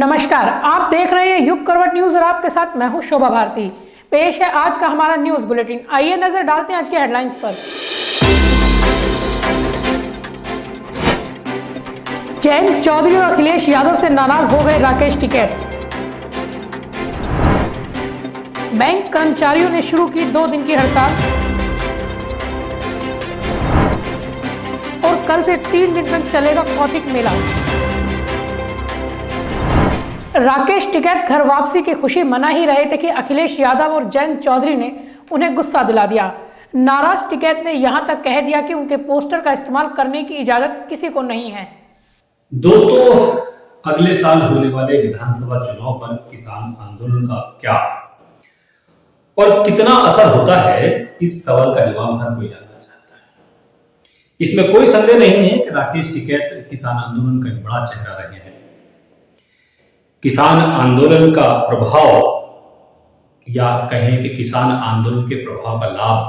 नमस्कार, आप देख रहे हैं युग करवट न्यूज और आपके साथ मैं हूं शोभा भारती। पेश है आज का हमारा न्यूज बुलेटिन। आइए नजर डालते हैं आज की हेडलाइंस पर। जयंत चौधरी और अखिलेश यादव से नाराज हो गए राकेश टिकैत। बैंक कर्मचारियों ने शुरू की 2 दिन की हड़ताल और कल से 3 दिन तक चलेगा कौतिक मेला। राकेश टिकैत घर वापसी की खुशी मना ही रहे थे कि अखिलेश यादव और जयंत चौधरी ने उन्हें गुस्सा दिला दिया। नाराज टिकैत ने यहां तक कह दिया कि उनके पोस्टर का इस्तेमाल करने की इजाजत किसी को नहीं है। दोस्तों, अगले साल होने वाले विधानसभा चुनाव पर किसान आंदोलन का क्या और कितना असर होता है, इस सवाल का जवाब हर कोई जानना चाहता है। इसमें कोई संदेह नहीं है कि राकेश टिकैत किसान आंदोलन का एक बड़ा चेहरा रहे हैं। किसान आंदोलन का प्रभाव या कहें कि किसान आंदोलन के प्रभाव का लाभ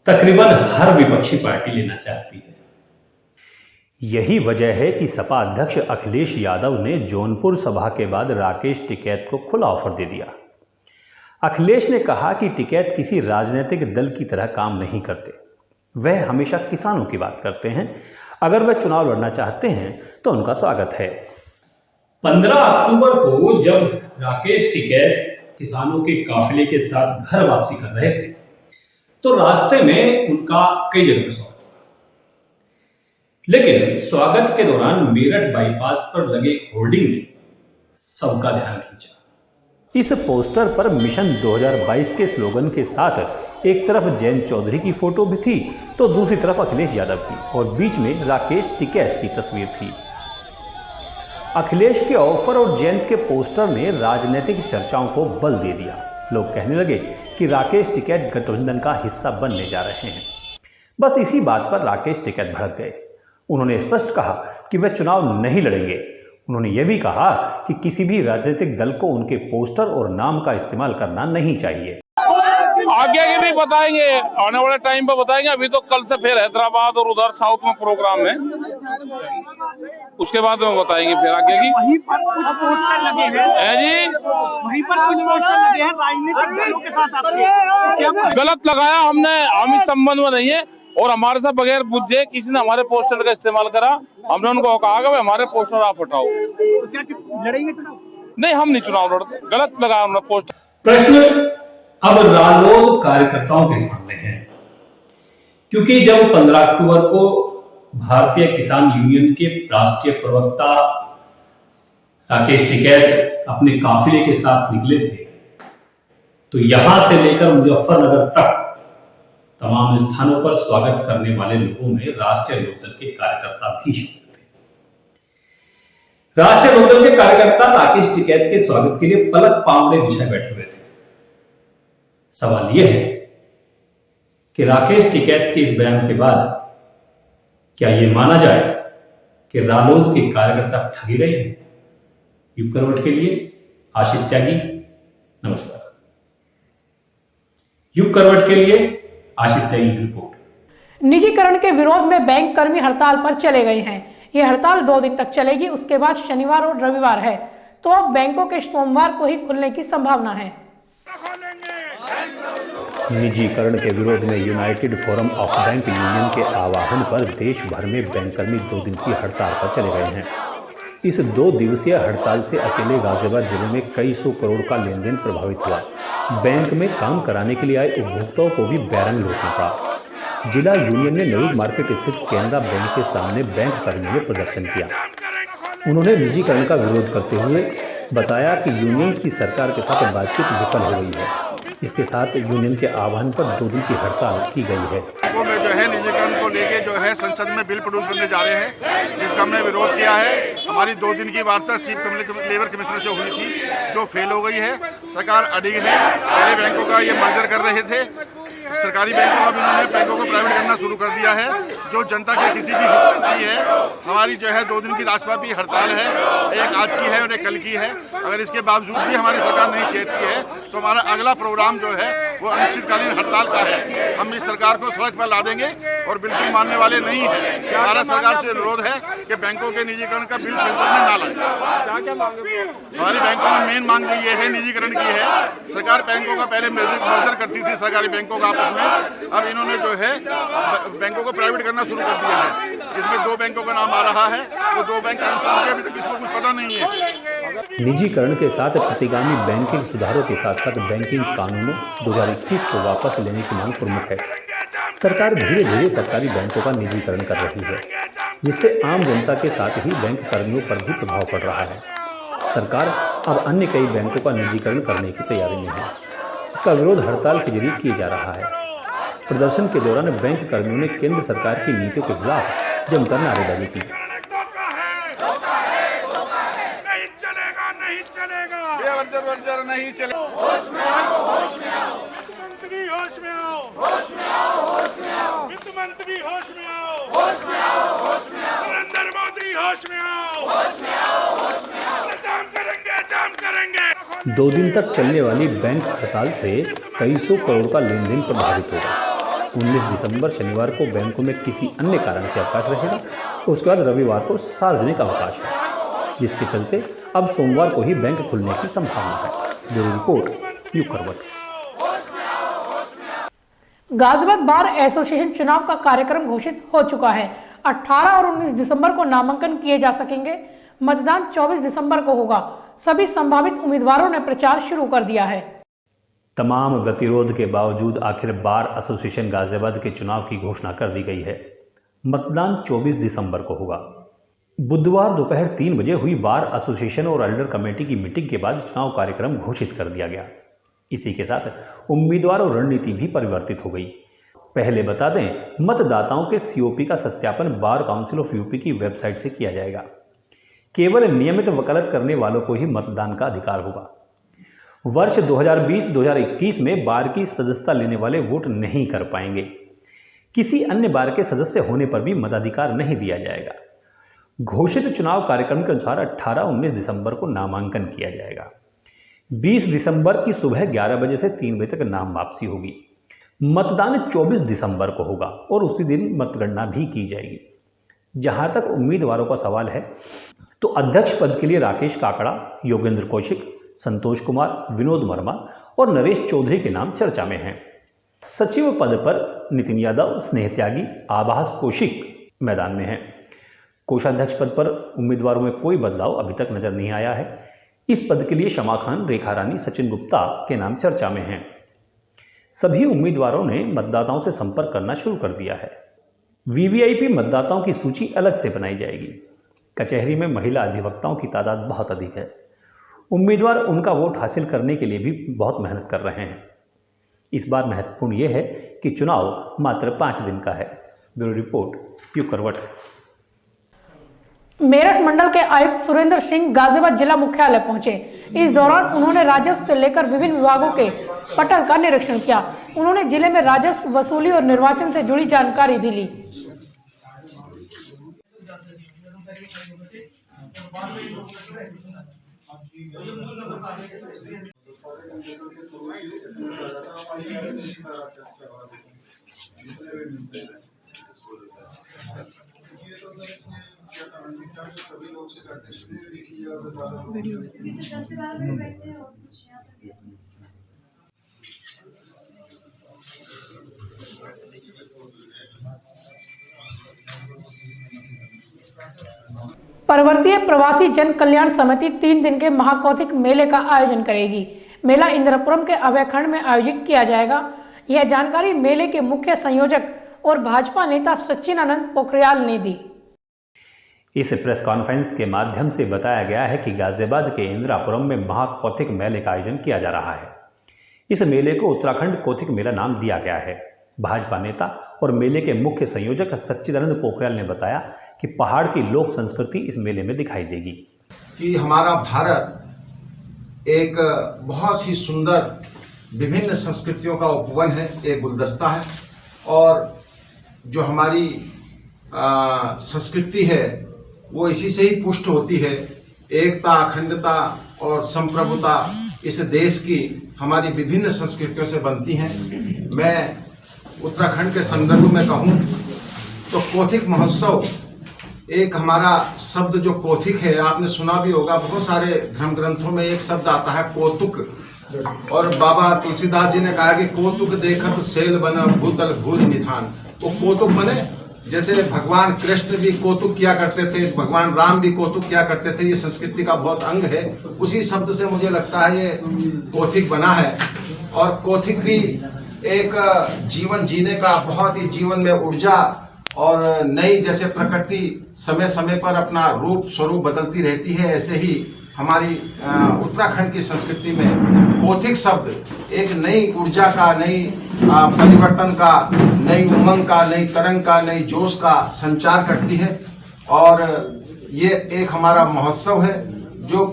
तकरीबन हर विपक्षी पार्टी लेना चाहती है। यही वजह है कि सपा अध्यक्ष अखिलेश यादव ने जौनपुर सभा के बाद राकेश टिकैत को खुला ऑफर दे दिया। अखिलेश ने कहा कि टिकैत किसी राजनीतिक दल की तरह काम नहीं करते, वह हमेशा किसानों की बात करते हैं। अगर वह चुनाव लड़ना चाहते हैं तो उनका स्वागत है। 15 अक्टूबर को जब राकेश टिकैत किसानों के काफिले के साथ घर वापसी कर रहे थे तो रास्ते में उनका कई जगह स्वागत हुआ, लेकिन स्वागत के दौरान मेरठ बाईपास पर लगे होर्डिंग ने सबका ध्यान खींचा। इस पोस्टर पर मिशन 2022 के स्लोगन के साथ एक तरफ जयंत चौधरी की फोटो भी थी तो दूसरी तरफ अखिलेश यादव की, और बीच में राकेश टिकैत की तस्वीर थी। अखिलेश के ऑफर और जयंत के पोस्टर ने राजनीतिक चर्चाओं को बल दे दिया। लोग कहने लगे कि राकेश टिकैत गठबंधन का हिस्सा बनने जा रहे हैं। बस इसी बात पर राकेश टिकैत भड़क गए। उन्होंने स्पष्ट कहा कि वे चुनाव नहीं लड़ेंगे। उन्होंने यह भी कहा कि किसी भी राजनीतिक दल को उनके पोस्टर और नाम का इस्तेमाल करना नहीं चाहिए। आगे के भी बताएंगे, आने वाले टाइम पर बताएंगे। अभी तो कल से फिर हैदराबाद और उधर साउथ में प्रोग्राम है, उसके बाद में बताएंगे फिर आगे की। वहीं पर कुछ पोस्टर लगे हैं जी, वहीं पर कुछ पोस्टर लगे हैं राजनीतिक दलों के साथ आपके। गलत लगाया हमने, हम इस संबंध में नहीं है और हमारे साथ बगैर पूछे किसी ने हमारे पोस्टर का इस्तेमाल करा। हमने उनको कहा कि हमारे पोस्टर आप हटाओ। तो क्या लड़ेंगे चुनाव? नहीं, हम नहीं चुनाव लड़ते। गलत लगाया हमने पोस्टर। प्रश्न अब रालोद कार्यकर्ताओं के सामने है, क्योंकि जब 15 अक्टूबर को भारतीय किसान यूनियन के राष्ट्रीय प्रवक्ता राकेश टिकैत अपने काफिले के साथ निकले थे तो यहां से लेकर मुजफ्फरनगर तक तमाम स्थानों पर स्वागत करने वाले लोगों में राष्ट्रीय लोकदल के कार्यकर्ता भी शामिल थे। राष्ट्रीय लोकदल के कार्यकर्ता राकेश टिकैत के स्वागत के लिए पलक पावड़े बिछाए बैठे हुए थे। सवाल यह है कि राकेश टिकैत के इस बयान के बाद क्या यह माना जाए कि रालोद के कार्यकर्ता ठगे गए हैं? युग करवट के लिए आशित त्यागी, नमस्कार। युग करवट के लिए आशित त्यागी की रिपोर्ट। निजीकरण के विरोध में बैंक कर्मी हड़ताल पर चले गए हैं। यह हड़ताल 2 दिन तक चलेगी, उसके बाद शनिवार और रविवार है, तो अब बैंकों के सोमवार को ही खुलने की संभावना है। निजीकरण के विरोध में United forum of bank union के आह्वान पर देश भर में बैंककर्मी 2 दिन की हड़ताल पर चले गए हैं। इस 2 दिवसीय हड़ताल से अकेले गाजियाबाद जिले में कई सौ करोड़ का लेन देन प्रभावित हुआ। बैंक में काम कराने के लिए आए उपभोक्ताओं को भी बैरंग लौटना पड़ा। जिला यूनियन ने नवीन मार्केट स्थित केनरा बैंक के सामने बैंक कर्मियों ने प्रदर्शन किया। उन्होंने निजीकरण का विरोध करते हुए बताया कि यूनियंस की सरकार के साथ बातचीत विफल हो गई है। इसके साथ यूनियन के आह्वान पर 2 दिन की हड़ताल की गई है। में जो है निजीकरण को लेके जो है संसद में बिल प्रोड्यूस करने जा रहे हैं, जिसका हमने विरोध किया है। हमारी 2 दिन की वार्ता चीफ लेबर कमिश्नर से हुई थी, जो फेल हो गई है। सरकार अडिग है। पहले बैंकों का ये मर्जर कर रहे थे, सरकारी बैंकों का भी इन्होंने बैंकों को प्राइवेट करना शुरू कर दिया है, जो जनता के किसी की हित नहीं है। हमारी जो है 2 दिन की राष्ट्रव्यापी हड़ताल है, एक आज की है और एक कल की है। अगर इसके बावजूद भी हमारी सरकार नहीं चेतती है तो हमारा अगला प्रोग्राम जो है वो अनिश्चितकालीन हड़ताल का है। हम इस सरकार को सड़क पर ला देंगे और बिल्कुल मानने वाले नहीं है। हमारा सरकार से अनुरोध है कि बैंकों के निजीकरण का बिल संसद में ना लाए। हमारी बैंकों में मेन मांग जो ये है निजीकरण की है। सरकार बैंकों का पहले मर्जर करती थी, सरकारी बैंकों का आपस में, अब इन्होंने जो है बैंकों को प्राइवेट करना शुरू कर दिया है। जिसमें 2 बैंकों का नाम आ रहा है, वो 2 बैंक अभी तक किसी को कुछ पता नहीं है। निजीकरण के साथ प्रतिगामी बैंकिंग सुधारों के साथ साथ बैंकिंग कानूनों 2021 को वापस लेने की मांग प्रमुख है। सरकार धीरे धीरे सरकारी बैंकों का निजीकरण कर रही है, जिससे आम जनता के साथ ही बैंक कर्मियों पर भी प्रभाव पड़ रहा है। सरकार अब अन्य कई बैंकों का निजीकरण करने की तैयारी में है। इसका विरोध हड़ताल के जरिए किया जा रहा है। प्रदर्शन के दौरान बैंक कर्मियों ने केंद्र सरकार की नीतियों के खिलाफ जमकर नारेबाजी की। नहीं चलेगा। मंत्री होश में आओ, होश में आओ, होश में आओ। वित्त मंत्री होश में आओ, होश में आओ, होश में आओ। नरेंद्र मोदी होश में आओ, होश में आओ, होश में आओ। जाम करेंगे, जाम करेंगे। 2 दिन तक चलने वाली बैंक हड़ताल से कई सौ करोड़ का लेन देन प्रभावित होगा। 19 दिसंबर शनिवार को बैंकों में किसी अन्य कारण से अवकाश रहेगा। उसके बाद रविवार को सार्वजनिक अवकाश है, जिसके चलते अब सोमवार को ही बैंक खुलने की संभावना है। ब्यूरो रिपोर्ट, यू करवट। गाजियाबाद बार एसोसिएशन चुनाव का कार्यक्रम घोषित हो चुका है। 18 और 19 दिसंबर को नामांकन किए जा सकेंगे। मतदान 24 दिसंबर को होगा। सभी संभावित उम्मीदवारों ने प्रचार शुरू कर दिया है। तमाम गतिरोध के बावजूद आखिर बार एसोसिएशन गाजियाबाद के चुनाव की घोषणा कर दी गई है। मतदान 24 दिसंबर को होगा। बुधवार दोपहर 3 बजे हुई बार एसोसिएशन और एल्डर कमेटी की मीटिंग के बाद चुनाव कार्यक्रम घोषित कर दिया गया। इसी के साथ उम्मीदवार और रणनीति भी परिवर्तित हो गई। पहले बता दें, मतदाताओं के सीओपी का सत्यापन बार काउंसिल ऑफ यूपी की वेबसाइट से किया जाएगा। केवल नियमित वकालत करने वालों को ही मतदान का अधिकार होगा। वर्ष 2020-2021 में बार की सदस्यता लेने वाले वोट नहीं कर पाएंगे। किसी अन्य बार के सदस्य होने पर भी मताधिकार नहीं दिया जाएगा। घोषित चुनाव कार्यक्रम के अनुसार 18-19 दिसंबर को नामांकन किया जाएगा। 20 दिसंबर की सुबह 11 बजे से 3 बजे तक नाम वापसी होगी। मतदान 24 दिसंबर को होगा और उसी दिन मतगणना भी की जाएगी। जहां तक उम्मीदवारों का सवाल है, तो अध्यक्ष पद के लिए राकेश काकड़ा, योगेंद्र कौशिक, संतोष कुमार, विनोद वर्मा और नरेश चौधरी के नाम चर्चा में हैं। सचिव पद पर नितिन यादव, स्नेह त्यागी, आभास कौशिक मैदान में हैं। कोषाध्यक्ष पद पर उम्मीदवारों में कोई बदलाव अभी तक नजर नहीं आया है। इस पद के लिए शमा खान, रेखा रानी, सचिन गुप्ता के नाम चर्चा में हैं। सभी उम्मीदवारों ने मतदाताओं से संपर्क करना शुरू कर दिया है। वीवीआईपी मतदाताओं की सूची अलग से बनाई जाएगी। कचहरी में महिला अधिवक्ताओं की तादाद बहुत अधिक है। उम्मीदवार उनका वोट हासिल करने के लिए भी बहुत मेहनत कर रहे हैं। इस बार महत्वपूर्ण यह है कि चुनाव मात्र 5 दिन का है। ब्यूरो रिपोर्ट, यू करवट। मेरठ मंडल के आयुक्त सुरेंद्र सिंह गाजियाबाद जिला मुख्यालय पहुंचे। इस दौरान उन्होंने राजस्व से लेकर विभिन्न विभागों के पटल का निरीक्षण किया। उन्होंने जिले में राजस्व वसूली और निर्वाचन से जुड़ी जानकारी भी ली। पर्वतीय प्रवासी जन कल्याण समिति 3 दिन के महाकौतिक मेले का आयोजन करेगी। मेला इंद्रपुरम के अभयखंड में आयोजित किया जाएगा। यह जानकारी मेले के मुख्य संयोजक और भाजपा नेता सच्चिदानंद पोखरियाल ने दी। इस प्रेस कॉन्फ्रेंस के माध्यम से बताया गया है कि गाजियाबाद के इंद्रापुरम में महाकौतिक मेले का आयोजन किया जा रहा है। इस मेले को उत्तराखंड कौतिक मेला नाम दिया गया है। भाजपा नेता और मेले के मुख्य संयोजक सच्चिदानंद पोखरियाल ने बताया कि पहाड़ की लोक संस्कृति इस मेले में दिखाई देगी। कि हमारा भारत एक बहुत ही सुंदर विभिन्न संस्कृतियों का उपवन है, एक गुलदस्ता है। और जो हमारी संस्कृति है वो इसी से ही पुष्ट होती है। एकता, अखंडता और संप्रभुता इस देश की हमारी विभिन्न संस्कृतियों से बनती हैं। मैं उत्तराखंड के संदर्भ में कहूँ तो कौथिक महोत्सव एक हमारा शब्द जो कौथिक है, आपने सुना भी होगा, बहुत सारे धर्म ग्रंथों में एक शब्द आता है कौतुक। और बाबा तुलसीदास जी ने कहा कि कौतुक देखत सेल बन भूतल भूरि निधान। वो कौतुक बने, जैसे भगवान कृष्ण भी कौतुक किया करते थे, भगवान राम भी कौतुक किया करते थे, ये संस्कृति का बहुत अंग है। उसी शब्द से मुझे लगता है ये कौथिक बना है। और कौथिक भी एक जीवन जीने का, बहुत ही जीवन में ऊर्जा और नई, जैसे प्रकृति समय समय पर अपना रूप स्वरूप बदलती रहती है, ऐसे ही हमारी उत्तराखंड की संस्कृति में कौथिक शब्द एक नई ऊर्जा का, नई परिवर्तन का, नई उमंग का, नई तरंग का, नई जोश का संचार करती है। और ये एक हमारा महोत्सव है जो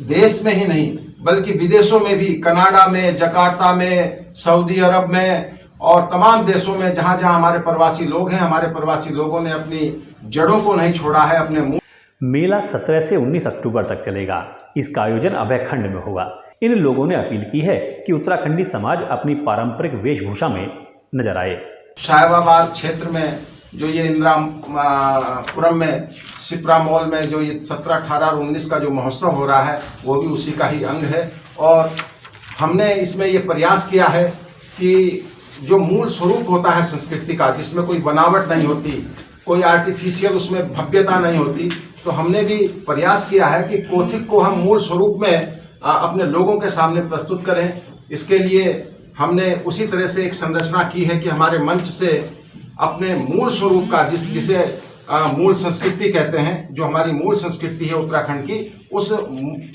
देश में ही नहीं बल्कि विदेशों में भी, कनाडा में, जकार्ता में, सऊदी अरब में और तमाम देशों में जहां जहां हमारे प्रवासी लोग हैं, हमारे प्रवासी लोगों ने अपनी जड़ों को नहीं छोड़ा है, अपने मूल। मेला 17 से 19 अक्टूबर तक चलेगा। इसका आयोजन अभयखंड में होगा। इन लोगों ने अपील की है कि उत्तराखंडी समाज अपनी पारंपरिक वेशभूषा में नजर आए। शाहबाबाद क्षेत्र में जो ये इंदिरापुरम में सिप्रा मॉल में जो ये 17, 18 और 19 का जो महोत्सव हो रहा है वो भी उसी का ही अंग है। और हमने इसमें ये प्रयास किया है कि जो मूल स्वरूप होता है संस्कृति का, जिसमें कोई बनावट नहीं होती, कोई आर्टिफिशियल उसमें भव्यता नहीं होती, तो हमने भी प्रयास किया है कि कौथिक को हम मूल स्वरूप में अपने लोगों के सामने प्रस्तुत करें। इसके लिए हमने उसी तरह से एक संरचना की है कि हमारे मंच से अपने मूल स्वरूप का, जिसे मूल संस्कृति कहते हैं, जो हमारी मूल संस्कृति है उत्तराखंड की, उस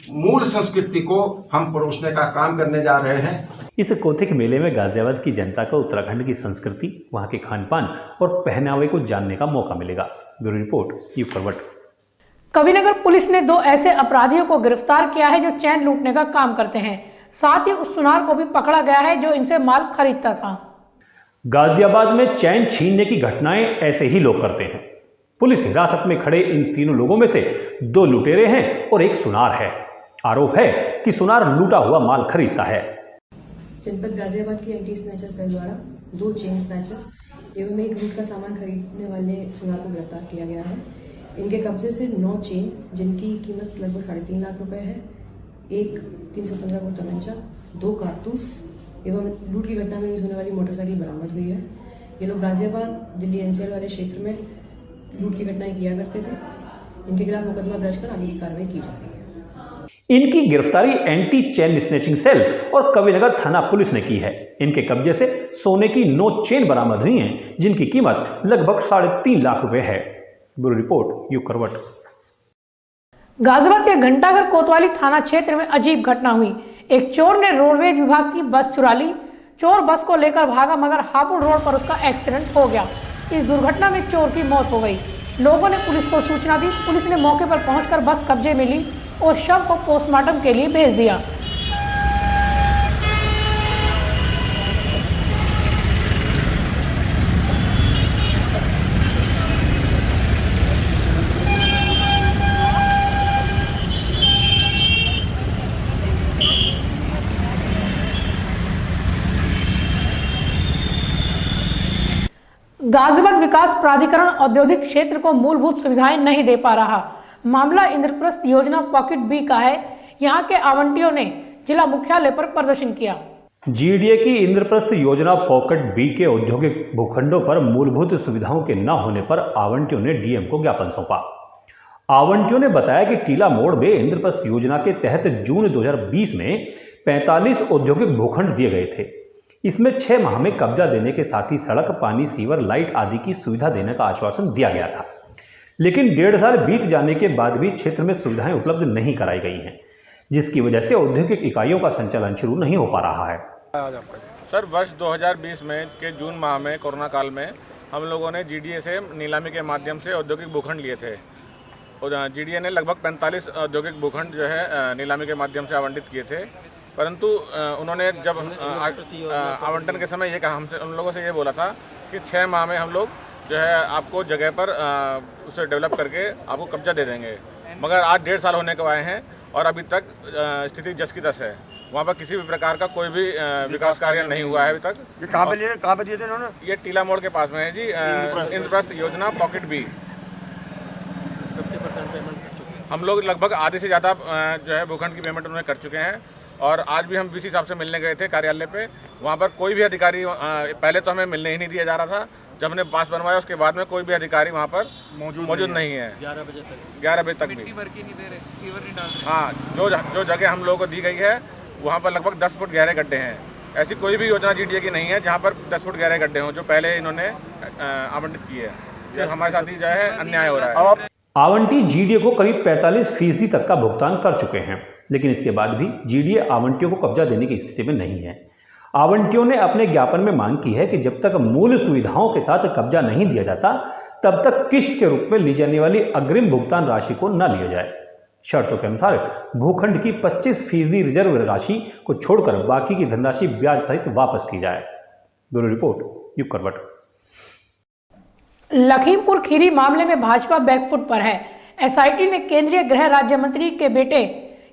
मूल संस्कृति को हम परोसने का काम करने जा रहे हैं। इस कौथिक मेले में गाजियाबाद की जनता को उत्तराखंड की संस्कृति, वहां के खान पान और पहनावे को जानने का मौका मिलेगा। Bureau report, you forward. Kavi Nagar police ने 2 ऐसे अपराधियों को गिरफ्तार किया है जो चैन लूटने का काम करते हैं। साथ ही उस सुनार को भी पकड़ा गया है जो इनसे माल खरीदता था। गाजियाबाद में चैन छीनने की घटनाएं ऐसे ही लोग करते हैं। पुलिस हिरासत में खड़े इन तीनों लोगों में से 2 लुटेरे हैं और एक सुनार है। आरोप है कि सुनार लूटा हुआ माल खरीदता है। जनपद गाजियाबाद की एंटी स्नैचर सेल द्वारा 2 चेन स्नैचर्स एवं एक लूट का सामान खरीदने वाले सुनार को गिरफ्तार किया गया है। इनके कब्जे से 9 चेन जिनकी कीमत लगभग 3.5 लाख रुपए है, एक 315 को तमंचा, 2 कारतूस एवं लूट की घटना में यूज होने वाली मोटरसाइकिल बरामद हुई है। ये लोग गाजियाबाद दिल्ली एनसीआर वाले क्षेत्र में लूट की घटनाएं किया करते थे। इनके खिलाफ मुकदमा दर्ज कर आगे की कार्रवाई की जा रही है। इनकी गिरफ्तारी एंटी चेन स्नैचिंग सेल और कविनगर थाना पुलिस ने की है। इनके कब्जे से सोने की 9 चेन बरामद हुई हैं जिनकी कीमत लगभग 3.5 लाख रुपए है। ब्यूरो रिपोर्ट, यू करवट। गाजियाबाद के घंटाघर कोतवाली थाना क्षेत्र में अजीब घटना हुई। एक चोर ने रोडवेज विभाग की बस चुरा ली। चोर बस को लेकर भागा मगर हापुड़ रोड पर उसका एक्सीडेंट हो गया। इस दुर्घटना में चोर की मौत हो गई। लोगों ने पुलिस को सूचना दी। पुलिस ने मौके पर पहुंचकर बस कब्जे में ली और शव को पोस्टमार्टम के लिए भेज दिया। गाजियाबाद विकास प्राधिकरण औद्योगिक क्षेत्र को मूलभूत सुविधाएं नहीं दे पा रहा। मामला इंद्रप्रस्थ योजना पॉकेट बी का है। यहां के आवंटियों ने जिला मुख्यालय पर प्रदर्शन किया। जीडीए की इंद्रप्रस्थ योजना पॉकेट बी के औद्योगिक भूखंडों पर मूलभूत सुविधाओं के न होने पर आवंटियों ने डीएम को ज्ञापन सौंपा। आवंटियों ने बताया कि टीला मोड़ में इंद्रप्रस्थ योजना के तहत जून 2020 में 45 औद्योगिक भूखंड दिए गए थे। इसमें 6 माह में कब्जा देने के साथ ही सड़क, पानी, सीवर, लाइट आदि की सुविधा देने का आश्वासन दिया गया था। लेकिन 1.5 साल बीत जाने के बाद भी क्षेत्र में सुविधाएं उपलब्ध नहीं कराई गई हैं, जिसकी वजह से औद्योगिक इकाइयों का संचालन शुरू नहीं हो पा रहा है। सर, वर्ष 2020 में के जून माह में कोरोना काल में हम लोगों ने जीडीए से नीलामी के माध्यम से औद्योगिक भूखंड लिए थे और जीडीए ने लगभग 45 औद्योगिक भूखंड जो है नीलामी के माध्यम से आवंटित किए थे। परंतु उन्होंने जब आवंटन के समय ये कहा, हमसे उन लोगों से ये बोला था कि 6 माह में हम लोग जो है आपको जगह पर उसे डेवलप करके आपको कब्जा दे देंगे। मगर आज 1.5 साल होने को आए हैं और अभी तक स्थिति जस की तस है। वहाँ पर किसी भी प्रकार का कोई भी विकास कार्य नहीं हुआ है अभी तक। ये कहाँ पे दिए थे उन्होंने? ये टीला मोड़ के पास में है जी, इंद्रप्रस्थ योजना पॉकेट बी। 50% पेमेंट कर चुके हैं हम लोग लगभग आधे से ज़्यादा जो है भूखंड की पेमेंट उन्होंने कर चुके हैं। और आज भी हम वीसी साहब से मिलने गए थे कार्यालय पे। वहाँ पर कोई भी अधिकारी, पहले तो हमें मिलने ही नहीं दिया जा रहा था। जब हमने पास बनवाया उसके बाद में कोई भी अधिकारी वहाँ पर मौजूद नहीं है। 11 बजे तक भी हाँ, जो जगह हम लोगों को दी गई है वहाँ पर लगभग 10 फुट गहरे गड्ढे हैं। ऐसी कोई भी योजना जीडीए की नहीं है जहाँ पर 10 फुट गहरे गड्ढे हों, जो पहले इन्होंने आवंटित किए हैं। जो हमारे साथ ही जो है अन्याय हो रहा है। आवंटी जीडीए को करीब 45% तक का भुगतान कर चुके हैं, लेकिन इसके बाद भी जीडीए आवंटियों को कब्जा देने की स्थिति में नहीं है। आवंटियों ने अपने ज्ञापन में मांग की है कि जब तक मूल सुविधाओं के साथ कब्जा नहीं दिया जाता तब तक किस्त के रूप में ली जाने वाली अग्रिम भुगतान राशि को न लिया जाए। शर्तों के अनुसार भूखंड की 25% रिजर्व राशि को छोड़कर बाकी की धनराशि ब्याज सहित वापस की जाए। ब्यूरो रिपोर्ट, युग करवट। लखीमपुर खीरी मामले में भाजपा बैकफुट पर है। एसआईटी ने केंद्रीय गृह राज्य मंत्री के बेटे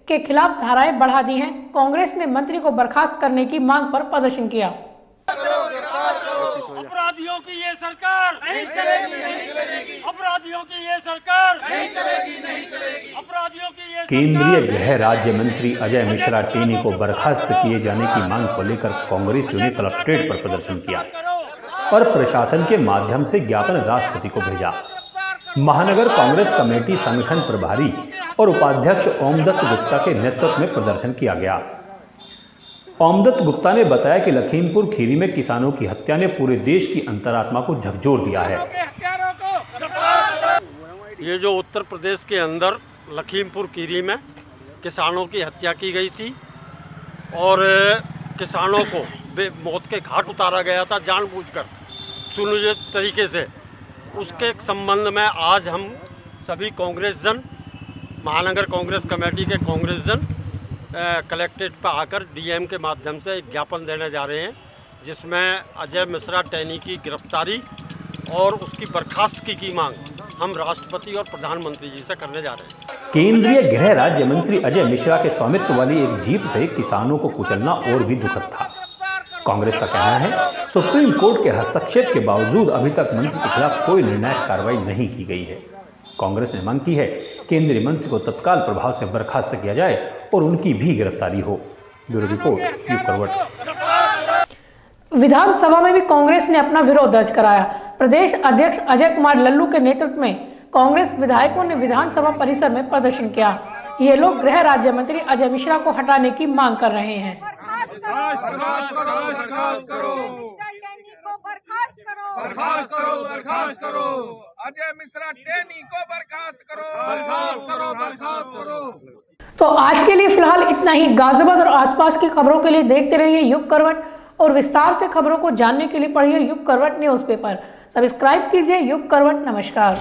के खिलाफ धाराएं बढ़ा दी हैं। कांग्रेस ने मंत्री को बर्खास्त करने की मांग पर प्रदर्शन किया। अपराधियों की ये सरकार नहीं चलेगी, नहीं चलेगी। अपराधियों की ये सरकार नहीं चलेगी, नहीं चलेगी। अपराधियों की ये केंद्रीय गृह राज्य मंत्री अजय मिश्रा टेनी को बर्खास्त किए जाने की मांग को लेकर कांग्रेसियों ने कलेक्ट्रेट पर प्रदर्शन किया और प्रशासन के माध्यम से ज्ञापन राष्ट्रपति को भेजा। महानगर कांग्रेस कमेटी संगठन प्रभारी और उपाध्यक्ष ओमदत्त गुप्ता के नेतृत्व में प्रदर्शन किया गया। ओमदत्त गुप्ता ने बताया कि लखीमपुर खीरी में किसानों की हत्या ने पूरे देश की अंतरात्मा को झकझोर दिया है। ये जो उत्तर प्रदेश के अंदर लखीमपुर खीरी में किसानों की हत्या की गई थी और किसानों को मौत के घाट उतारा गया था जानबूझकर सुनियोजित तरीके से, उसके संबंध में आज हम सभी कांग्रेस जन, महानगर कांग्रेस कमेटी के कांग्रेस जन कलेक्ट्रेट पर आकर डीएम के माध्यम से एक ज्ञापन देने जा रहे हैं, जिसमें अजय मिश्रा टेनी की गिरफ्तारी और उसकी बर्खास्तगी की मांग हम राष्ट्रपति और प्रधानमंत्री जी से करने जा रहे हैं। केंद्रीय गृह राज्य मंत्री अजय मिश्रा के स्वामित्व वाली एक जीप से किसानों को कुचलना और भी दुखद था। कांग्रेस का कहना है सुप्रीम कोर्ट के हस्तक्षेप के बावजूद अभी तक मंत्री के खिलाफ कोई निर्णायक कार्रवाई नहीं की गई है। कांग्रेस ने मांग की है केंद्रीय मंत्री को तत्काल प्रभाव से बर्खास्त किया जाए और उनकी भी गिरफ्तारी हो। ब्यूरो रिपोर्ट, युग करवट। विधानसभा में भी कांग्रेस ने अपना विरोध दर्ज कराया। प्रदेश अध्यक्ष अजय कुमार लल्लू के नेतृत्व में कांग्रेस विधायकों ने विधानसभा परिसर में प्रदर्शन किया। ये लोग गृह राज्य मंत्री अजय मिश्रा को हटाने की मांग कर रहे हैं। अजय मिश्रा टेनी को बर्खास्त करो। तो आज के लिए फिलहाल इतना ही। गाजियाबाद और आसपास की खबरों के लिए देखते रहिए युग करवट और विस्तार से खबरों को जानने के लिए पढ़िए युग करवट न्यूज़पेपर। सब्सक्राइब कीजिए युग करवट। नमस्कार।